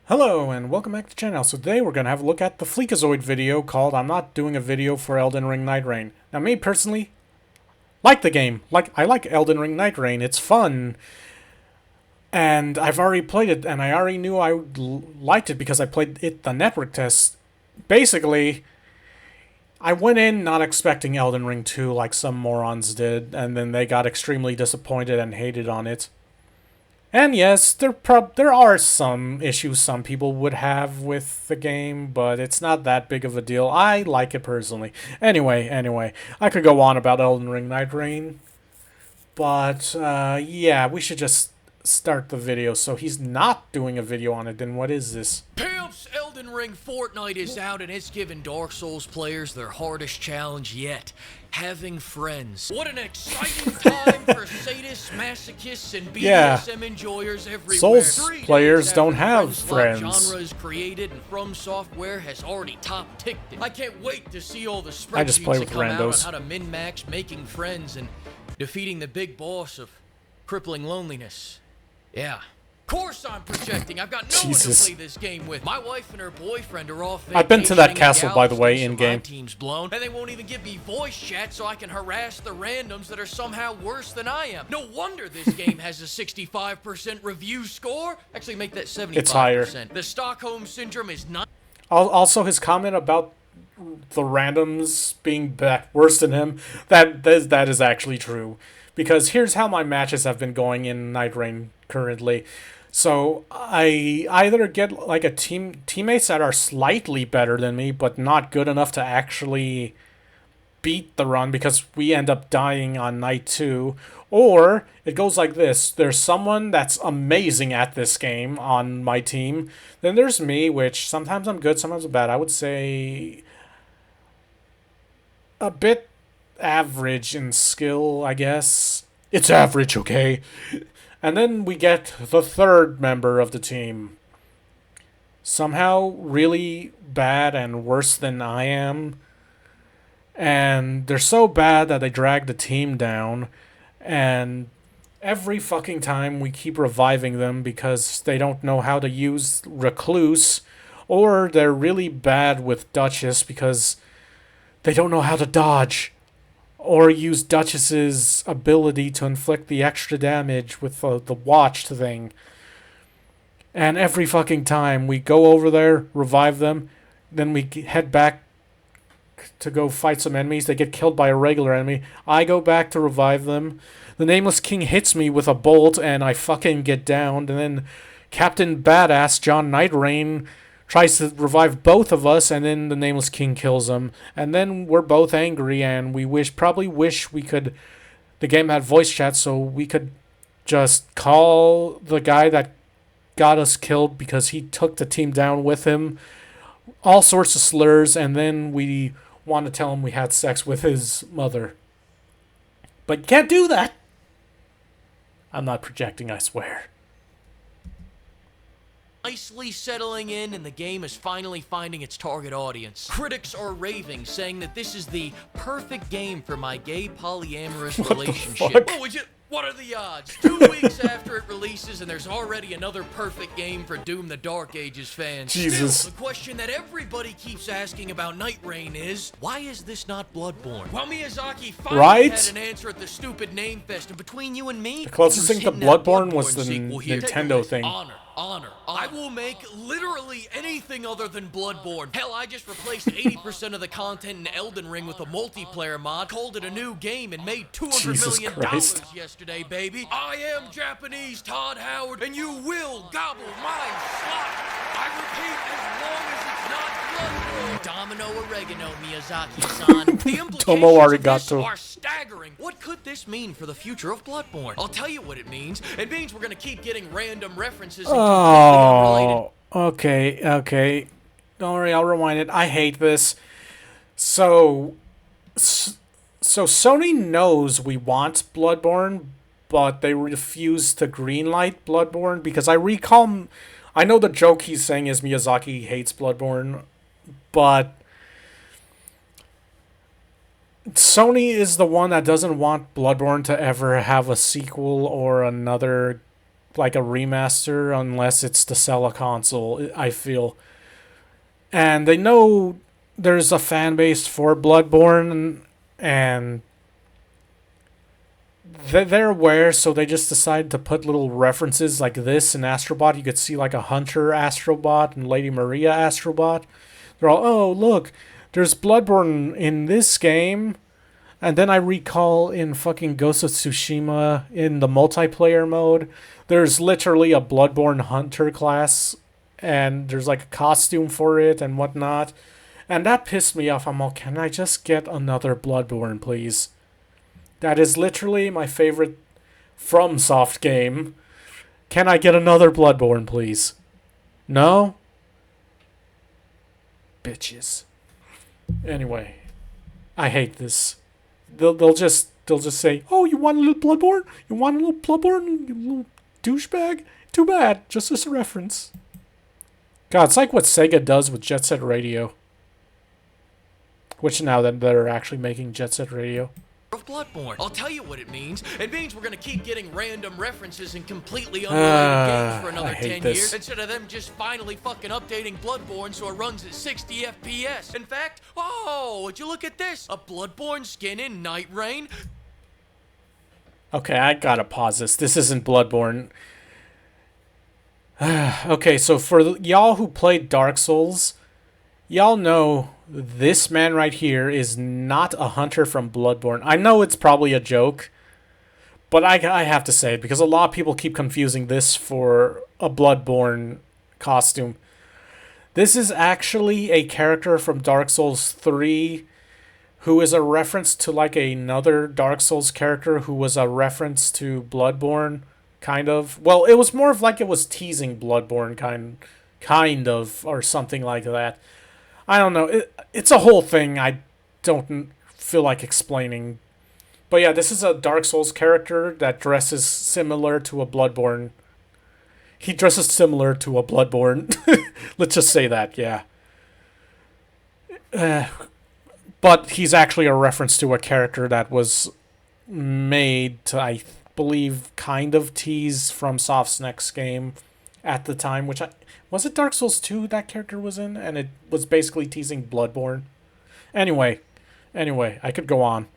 Hello and welcome back to the channel. So today we're going to have a look at the FLEEKAZOID video called I'm Not Doing a Video for Elden Ring Nightreign. Now me personally, like the game. I like Elden Ring Nightreign. It's fun. And I've already played it and I already knew I liked it because I played it the network test. Basically, I went in not expecting Elden Ring 2 like some morons did, and then they got extremely disappointed and hated on it. And yes, there are some issues some people would have with the game, but it's not that big of a deal. I like it personally. Anyway, I could go on about Elden Ring Nightreign, but yeah, we should just start the video. So he's not doing a video on it, then what is this? Pimps, Elden Ring Fortnite is out and it's given Dark Souls players their hardest challenge yet. Having friends. What an exciting time for sadists, masochists, and BDSM enjoyers everywhere. Souls players don't have friends. Genre is created and From Software has already top-ticked it. I can't wait to see all the I just play spreadsheets with that come out on randos. how to min-max making friends and defeating the big boss of crippling loneliness. Yeah. Of course I'm projecting. I've got no one to play this game with. My wife and her boyfriend are off vacationing. I've been to that castle, by the way, in game. My team's blown, and they won't even give me voice chat so I can harass the randoms that are somehow worse than I am. No wonder this game has a 65% review score. Actually, make that 75%. It's higher. The Stockholm Syndrome is not. Also, his comment about the randoms being worse than him, that is actually true. Because here's how my matches have been going in Nightreign currently. So I either get like teammates that are slightly better than me, but not good enough to actually beat the run because we end up dying on night 2, or it goes like this. There's someone that's amazing at this game on my team. Then there's me, which sometimes I'm good, sometimes I'm bad. I would say a bit average in skill, I guess. It's average, okay? And then we get the third member of the team. Somehow really bad and worse than I am. And they're so bad that they drag the team down. And every fucking time we keep reviving them because they don't know how to use Recluse. Or they're really bad with Duchess because they don't know how to dodge. Or use Duchess's ability to inflict the extra damage with the watch thing. And every fucking time we go over there, revive them, then we head back to go fight some enemies. They get killed by a regular enemy. I go back to revive them. The Nameless King hits me with a bolt and I fucking get downed. And then Captain Badass John Nightreign tries to revive both of us, and then the Nameless King kills him. And then we're both angry, and we probably wish we could. The game had voice chat, so we could just call the guy that got us killed because he took the team down with him. All sorts of slurs, and then we want to tell him we had sex with his mother. But you can't do that. I'm not projecting, I swear. Nicely settling in, and the game is finally finding its target audience. Critics are raving, saying that this is the perfect game for my gay polyamorous relationship. What are the odds? 2 weeks after it releases, and there's already another perfect game for Doom the Dark Ages fans. Jesus. Still, the question that everybody keeps asking about Nightreign is, why is this not Bloodborne? Well, Miyazaki finally had an answer at the stupid name fest, and between you and me, the closest thing to Bloodborne was the Nintendo thing. Honor. I will make literally anything other than Bloodborne. Hell, I just replaced 80% of the content in Elden Ring with a multiplayer mod, called it a new game, and made $200 million yesterday, baby. I am Japanese Todd Howard, and you will gobble my slot. I repeat, as long as it's not Bloodborne. Domino oregano, Miyazaki-san. The implications of this are staggering. What could this mean for the future of Bloodborne? I'll tell you what it means. It means we're gonna keep getting random references. Oh, okay. Don't worry, I'll rewind it. I hate this. So Sony knows we want Bloodborne, but they refuse to greenlight Bloodborne because I know the joke he's saying is Miyazaki hates Bloodborne, but Sony is the one that doesn't want Bloodborne to ever have a sequel or another like a remaster unless it's to sell a console, I feel. And they know there's a fan base for Bloodborne, and they're aware, so they just decided to put little references like this in Astrobot. You could see like a Hunter Astrobot and Lady Maria Astrobot. They're all, oh, look, there's Bloodborne in this game. And then I recall in fucking Ghost of Tsushima, in the multiplayer mode, there's literally a Bloodborne Hunter class, and there's like a costume for it and whatnot. And that pissed me off. I'm all, can I just get another Bloodborne, please? That is literally my favorite FromSoft game. Can I get another Bloodborne, please? No? Bitches. Anyway, I hate this. They'll just say, oh, you want a little Bloodborne? You want a little Bloodborne, you little douchebag? Too bad. Just as a reference. God, it's like what Sega does with Jet Set Radio. Which now that they're actually making Jet Set Radio. Of Bloodborne. I'll tell you what it means. It means we're gonna keep getting random references in completely unrelated games for another 10 years, instead of them just finally fucking updating Bloodborne so it runs at 60 FPS. In fact, oh, would you look at this? A Bloodborne skin in Nightreign. Okay, I gotta pause this. This isn't Bloodborne. Okay, so for y'all who played Dark Souls, y'all know this man right here is not a hunter from Bloodborne. I know it's probably a joke, but I have to say it because a lot of people keep confusing this for a Bloodborne costume. This is actually a character from Dark Souls 3 who is a reference to like another Dark Souls character who was a reference to Bloodborne, kind of. Well, it was more of like it was teasing Bloodborne, kind of, or something like that. I don't know. It's a whole thing. I don't feel like explaining. But yeah, this is a Dark Souls character that dresses similar to a Bloodborne. He dresses similar to a Bloodborne. Let's just say that, yeah. But he's actually a reference to a character that was made to, I believe, kind of tease FromSoft's next game at the time, which was it Dark Souls 2 that character was in? And it was basically teasing Bloodborne. Anyway, I could go on.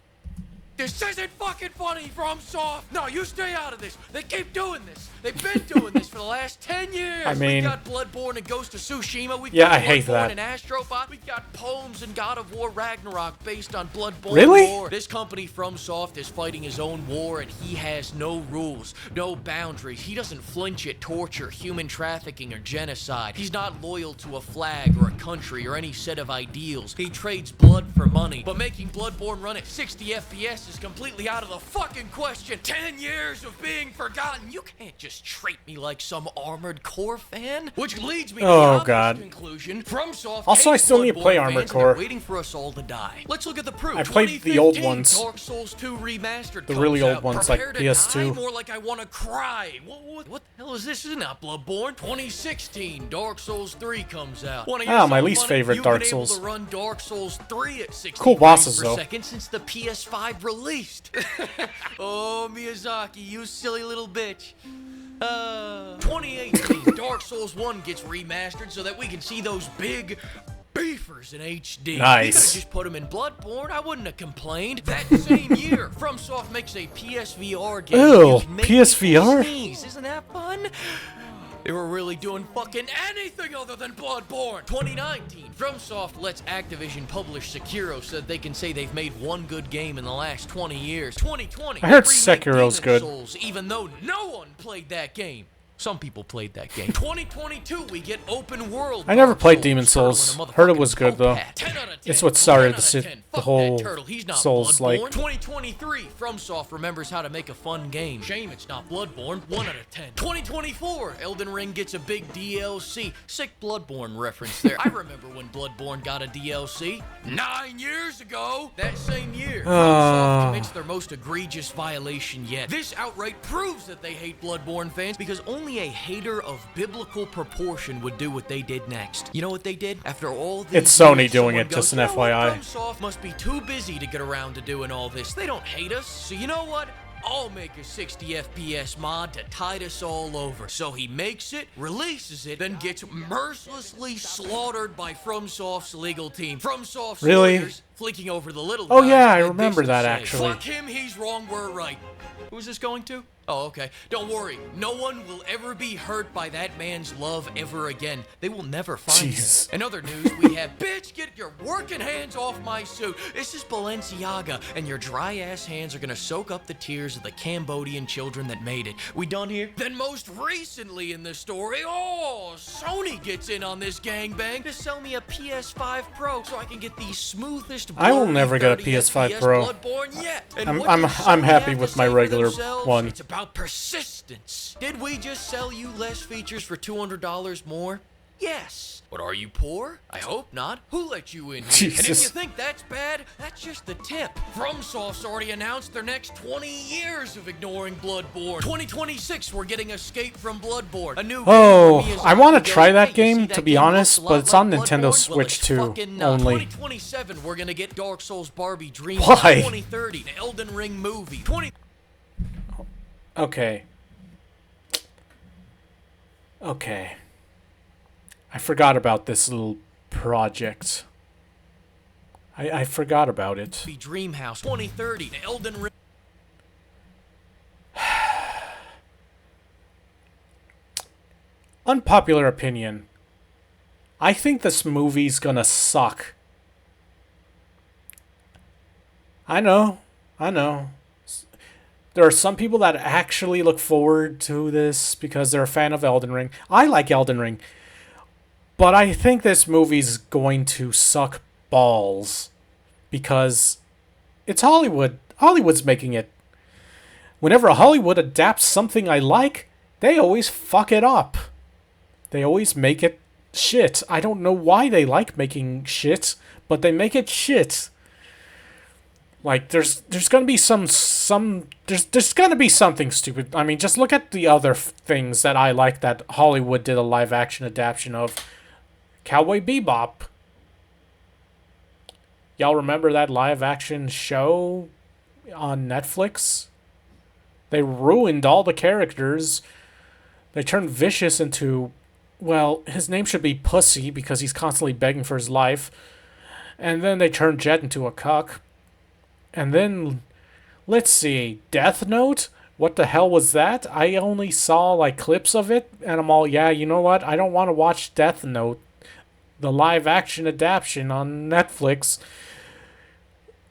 This isn't fucking funny, FromSoft! No, you stay out of this! They keep doing this! They've been doing this for the last 10 years! I mean, we got Bloodborne and Ghost of Tsushima, we've yeah, got I hate Bloodborne that. and Astrobot, we've got Poems and God of War Ragnarok based on Bloodborne Really? lore. This company, FromSoft, is fighting his own war, and he has no rules, no boundaries. He doesn't flinch at torture, human trafficking, or genocide. He's not loyal to a flag or a country or any set of ideals. He trades blood for money, but making Bloodborne run at 60 FPS is completely out of the fucking question. 10 years of being forgotten. You can't just treat me like some Armored Core fan. Which leads me to the obvious conclusion. FromSoft also, I still need to play Armored Core. Waiting for us all to die. Let's look at the proof. I played the old ones. Dark Souls 2 remastered. The really old ones, like PS2. More like I want to cry. What the hell is this? This is not Bloodborne. 2016, Dark Souls 3 comes out. My least favorite Dark Souls. You've been able to run Dark Souls 3 at 60 cool bosses frames per though. second since the PS5 released. Oh, Miyazaki, you silly little bitch. 2018, Dark Souls 1 gets remastered so that we can see those big beefers in HD. Nice. You could've just put them in Bloodborne. I wouldn't have complained. That same year, FromSoft makes a PSVR game. Ew, PSVR? Isn't that fun? They were really doing fucking anything other than Bloodborne. 2019, FromSoft lets Activision publish Sekiro so that they can say they've made one good game in the last 20 years. 2020, I heard remake Sekiro's Demon good. Souls, even though no one played that game. Some people played that game. 2022, we get open world. I never played Souls, Demon Souls. turtle and a Heard it was good though. motherfucking 10 out of 10. It's what started 10 out of 10. the Fuck whole that turtle. He's not Souls Bloodborne. like. 2023, FromSoft remembers how to make a fun game. Shame it's not Bloodborne. 1 out of 10. 2024, Elden Ring gets a big DLC. Sick Bloodborne reference there. I remember when Bloodborne got a DLC 9 years ago. That same year, FromSoft commits their most egregious violation yet. This outright proves that they hate Bloodborne fans because only a hater of biblical proportion would do what they did next. You know what they did? After all these It's Sony years, doing someone it, just goes, an FYI. FromSoft must be too busy to get around to doing all this. They don't hate us, so you know what? I'll make a 60 FPS mod to tide us all over. So he makes it, releases it, then gets mercilessly slaughtered by FromSoft's legal team. FromSoft's lawyers fleeking over the little Oh guys yeah, I had remember this to that say, actually. Fuck him, he's wrong, we're right. Who's this going to? Oh, okay. Don't worry. No one will ever be hurt by that man's love ever again. They will never find him. In other news, we have, bitch, get your working hands off my suit. This is Balenciaga, and your dry-ass hands are gonna soak up the tears of the Cambodian children that made it. We done here? Then most recently in the story, Sony gets in on this gangbang to sell me a PS5 Pro so I can get the smoothest I will never get a 30 PS5 FPS Pro. Bloodborne yet. And I'm happy with my regular one. It's about persistence. Did we just sell you less features for $200 more? Yes. But are you poor? I hope not. Who let you in here? Jesus. And if you think that's bad, that's just the tip. FromSoft's already announced their next 20 years of ignoring Bloodborne. 2026, we're getting Escape from Bloodborne. A new game I want to try that game, to be honest, but it's on Nintendo Switch too, only. 2027, we're gonna get Dark Souls Barbie Dream. Why? 2030, the Elden Ring movie. Okay. Okay. I forgot about this little project. I forgot about it. Dreamhouse 2030, the Elden Ring. Unpopular opinion. I think this movie's gonna suck. I know. There are some people that actually look forward to this because they're a fan of Elden Ring. I like Elden Ring. But I think this movie's going to suck balls. Because it's Hollywood. Hollywood's making it. Whenever Hollywood adapts something I like, they always fuck it up. They always make it shit. I don't know why they like making shit, but they make it shit. Like there's gonna be there's gonna be something stupid. I mean, just look at the other things that I like that Hollywood did a live action adaptation of. Cowboy Bebop. Y'all remember that live action show on Netflix? They ruined all the characters. They turned Vicious into, well, his name should be Pussy because he's constantly begging for his life. And then they turned Jet into a cuck. And then, let's see, Death Note? What the hell was that? I only saw, like, clips of it, and I'm all, yeah, you know what? I don't want to watch Death Note, the live-action adaptation on Netflix.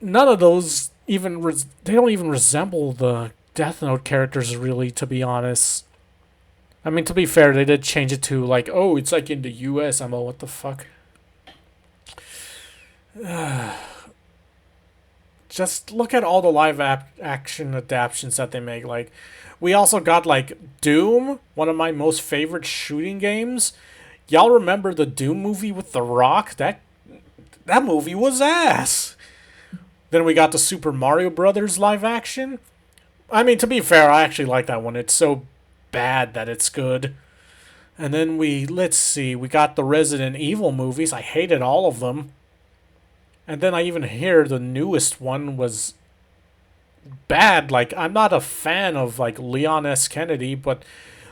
None of those even, they don't even resemble the Death Note characters, really, to be honest. I mean, to be fair, they did change it to, like, oh, it's like in the US. I'm all, what the fuck? Just look at all the live action adaptations that they make. Like, we also got, like, Doom, one of my most favorite shooting games. Y'all remember the Doom movie with The Rock? That movie was ass. Then we got the Super Mario Brothers live action. I mean, to be fair, I actually like that one. It's so bad that it's good. And then let's see, we got the Resident Evil movies. I hated all of them. And then I even hear the newest one was bad. Like, I'm not a fan of, like, Leon S. Kennedy, but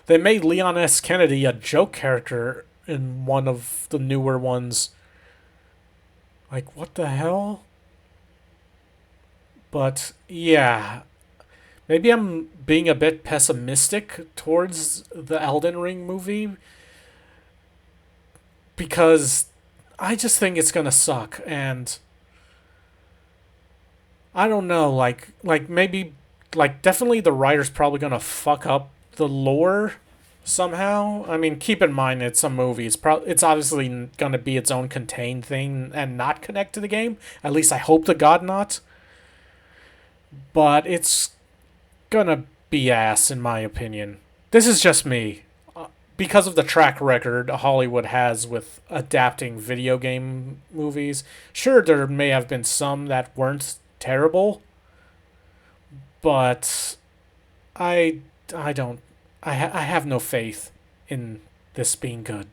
they made Leon S. Kennedy a joke character in one of the newer ones. Like, what the hell? But, yeah. Maybe I'm being a bit pessimistic towards the Elden Ring movie. Because I just think it's gonna suck, and I don't know, like maybe, like, definitely the writer's probably gonna fuck up the lore somehow. I mean, keep in mind it's a movie. It's obviously gonna be its own contained thing and not connect to the game. At least I hope to God not. But it's gonna be ass, in my opinion. This is just me. Because of the track record Hollywood has with adapting video game movies. Sure, there may have been some that weren't terrible, but I have no faith in this being good.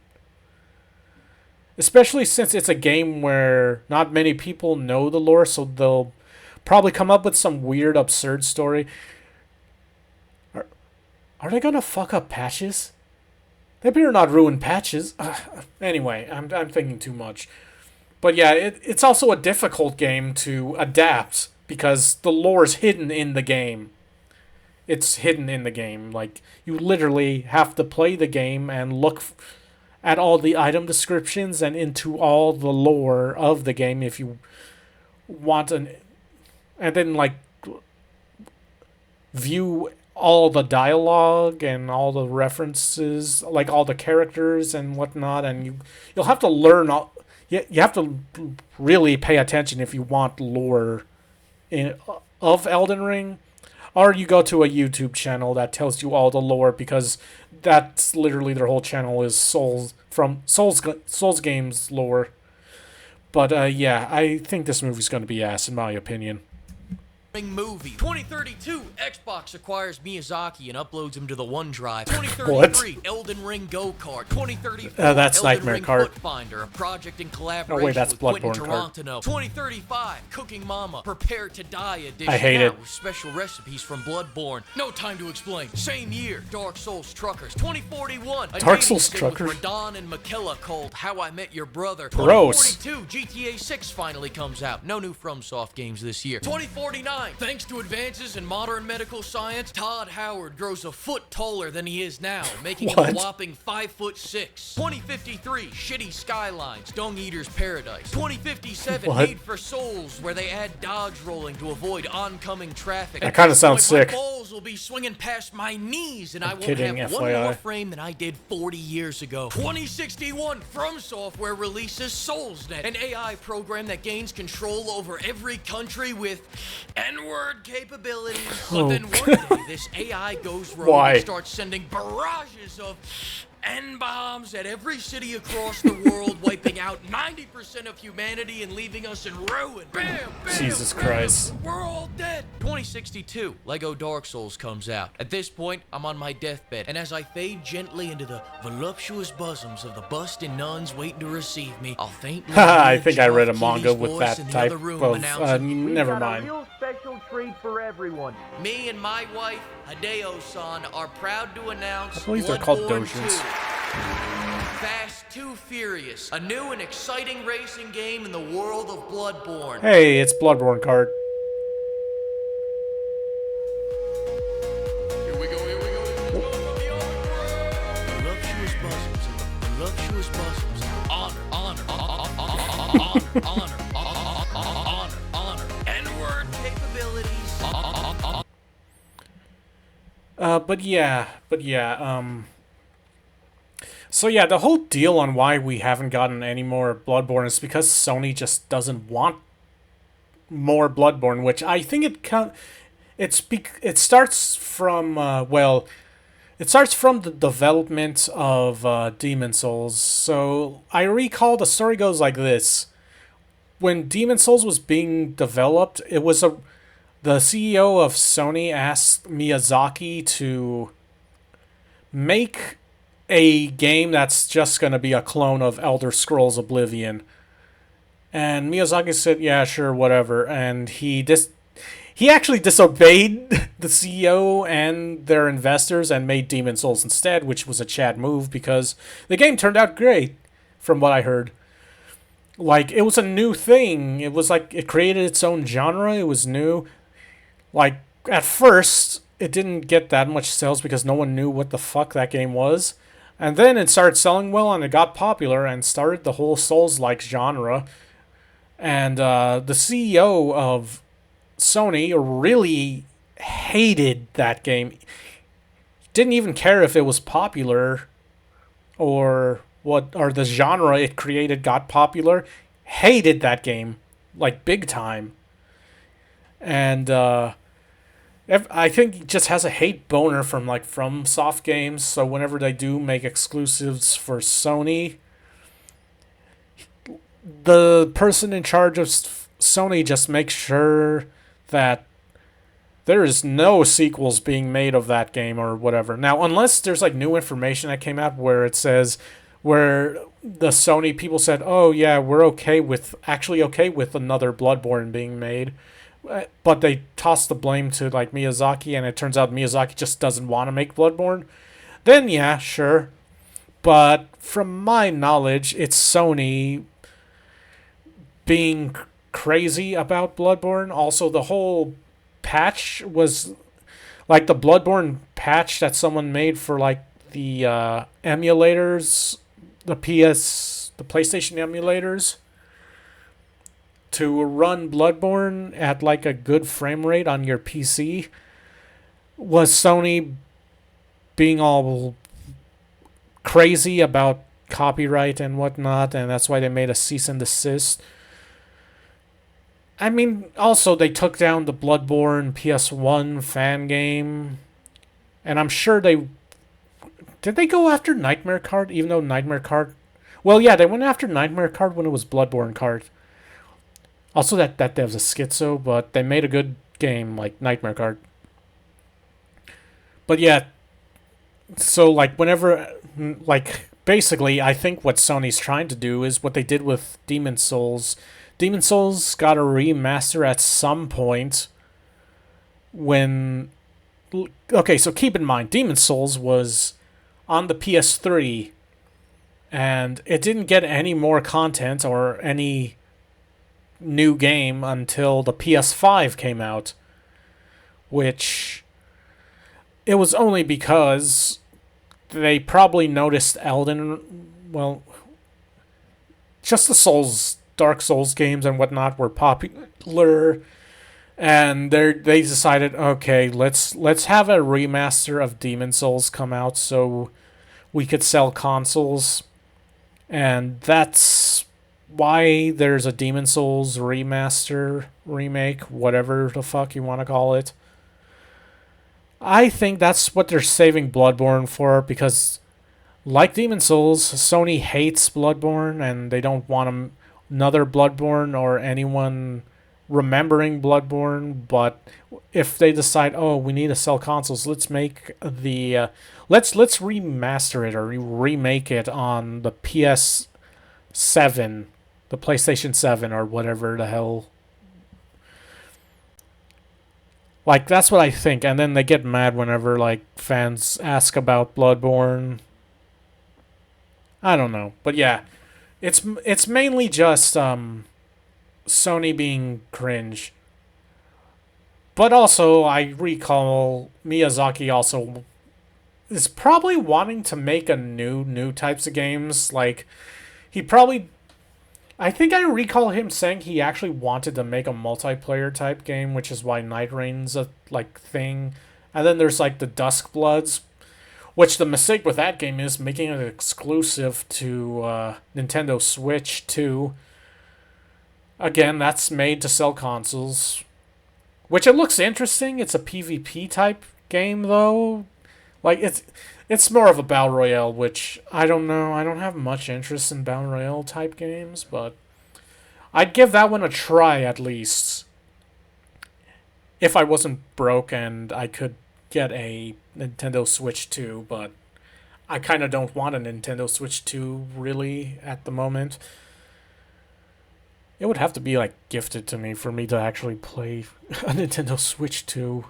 Especially since it's a game where not many people know the lore, so they'll probably come up with some weird, absurd story. Are they gonna fuck up patches? They better not ruin patches. Anyway, I'm thinking too much. But yeah, it's also a difficult game to adapt because the lore is hidden in the game. It's hidden in the game. Like, you literally have to play the game and look at all the item descriptions and into all the lore of the game if you want and then, like, view all the dialogue and all the references, like all the characters and whatnot, and you'll have to learn all. You have to really pay attention if you want lore of Elden Ring. Or you go to a YouTube channel that tells you all the lore, because that's literally their whole channel is Souls games lore. But yeah, I think this movie's going to be ass, in my opinion. Movie. 2032, Xbox acquires Miyazaki and uploads him to the OneDrive. 2033, what? Elden Ring Go-Kart. 2034, that's Elden Nightmare Ring Kart. Footfinder, a project in collaboration wait, that's with Quentin Bloodborne Tarantino. 2035, Cooking Mama, Prepare to Die edition. I hate it. With special recipes from Bloodborne. No time to explain. Same year, Dark Souls Truckers. 2041, a Dark Souls Truckers with Radon and Mikella called How I Met Your Brother. Gross. 2042, GTA 6 finally comes out. No new FromSoft games this year. 2049. Thanks to advances in modern medical science, Todd Howard grows a foot taller than he is now, making him a whopping 5'6". 2053, Shitty Skylines, Dung Eater's Paradise. 2057, Need for Souls, where they add dodge rolling to avoid oncoming traffic. That kind of sounds sick. My balls will be swinging past my knees, and I won't kidding, have FYI. one more frame than I did 40 years ago. 2061, From Software releases SoulsNet, an AI program that gains control over every country with N-word capabilities. But then one day, this AI goes rogue and starts sending barrages of N-bombs at every city across the world, wiping out 90% of humanity and leaving us in ruin. Bam, bam, Jesus bam, Christ. we're all dead. 2062, Lego Dark Souls comes out. At this point, I'm on my deathbed, and as I fade gently into the voluptuous bosoms of the busted nuns waiting to receive me, I'll faintly I think I read a manga with that type of... never mind. We got a real special treat for everyone. Me and my wife, Hideo-san, are proud to announce I believe they're called Bloodborne dojins. 2. Fast 2 Furious, a new and exciting racing game in the world of Bloodborne. Hey, it's Bloodborne card. Here we go. Voluptuous bosoms. Honor. N-word capabilities. But yeah. So yeah, the whole deal on why we haven't gotten any more Bloodborne is because Sony just doesn't want more Bloodborne, which I think it starts from it starts from the development of Demon Souls. So I recall the story goes like this: when Demon Souls was being developed, it was the CEO of Sony asked Miyazaki to make a game that's just going to be a clone of Elder Scrolls Oblivion. And Miyazaki said, yeah, sure, whatever. And he actually disobeyed the CEO and their investors and made Demon Souls instead, which was a Chad move because the game turned out great, from what I heard. Like, it was a new thing. It was like, it created its own genre. It was new. Like, at first, it didn't get that much sales because no one knew what the fuck that game was. And then it started selling well and it got popular and started the whole Souls-like genre. And the CEO of Sony really hated that game. Didn't even care if it was popular or the genre it created got popular. Hated that game, like big time. And I think he just has a hate boner from soft games. So whenever they do make exclusives for Sony, the person in charge of Sony just makes sure that there is no sequels being made of that game or whatever. Now, unless there's like new information that came out where it says, where the Sony people said, oh yeah, we're okay with another Bloodborne being made. but they toss the blame to like Miyazaki, and it turns out Miyazaki just doesn't want to make Bloodborne, then yeah, sure. But from my knowledge, it's Sony being crazy about Bloodborne. Also, the whole patch was like the Bloodborne patch that someone made for like the emulators, the PlayStation emulators, to run Bloodborne at like a good frame rate on your PC, was Sony being all crazy about copyright and whatnot, and that's why they made a cease and desist. I mean, also they took down the Bloodborne PS1 fan game, and I'm sure they did they go after Nightmare Card, even though Nightmare Card. Well, yeah, they went after Nightmare Card when it was Bloodborne Card. Also, that dev's a schizo, but they made a good game like Nightmare Card. But yeah, so like whenever, like basically, I think what Sony's trying to do is what they did with Demon Souls. Demon Souls got a remaster at some point when. Okay, so keep in mind, Demon Souls was on the PS3, and it didn't get any more content or any new game until the PS5 came out, which it was only because they probably noticed just the Dark Souls games and whatnot were popular, and they decided, okay, let's have a remaster of Demon Souls come out so we could sell consoles, and that's why there's a Demon Souls remaster, remake, whatever the fuck you want to call it. I think that's what they're saving Bloodborne for, because like Demon Souls, Sony hates Bloodborne and they don't want another Bloodborne or anyone remembering Bloodborne. But if they decide, oh, we need to sell consoles, let's make the let's remaster it or remake it on the PS7, the PlayStation 7, or whatever the hell. Like, that's what I think. And then they get mad whenever, like, fans ask about Bloodborne. I don't know. But yeah, it's mainly just Sony being cringe. But also, I recall Miyazaki also is probably wanting to make a new types of games. Like, he probably... I think I recall him saying he actually wanted to make a multiplayer type game, which is why Nightreign's a like thing. And then there's like the Duskbloods, which the mistake with that game is making it exclusive to Nintendo Switch too. Again, that's made to sell consoles, which it looks interesting. It's a PvP type game though. Like it's more of a battle royale, which I don't know. I don't have much interest in battle royale type games, but I'd give that one a try at least. If I wasn't broke and I could get a Nintendo Switch 2, but I kind of don't want a Nintendo Switch 2 really at the moment. It would have to be like gifted to me for me to actually play a Nintendo Switch 2.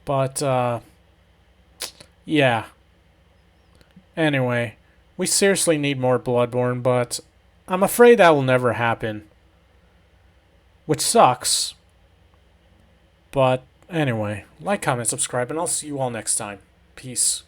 But yeah. Anyway, we seriously need more Bloodborne, but I'm afraid that will never happen. Which sucks. But anyway, like, comment, subscribe, and I'll see you all next time. Peace.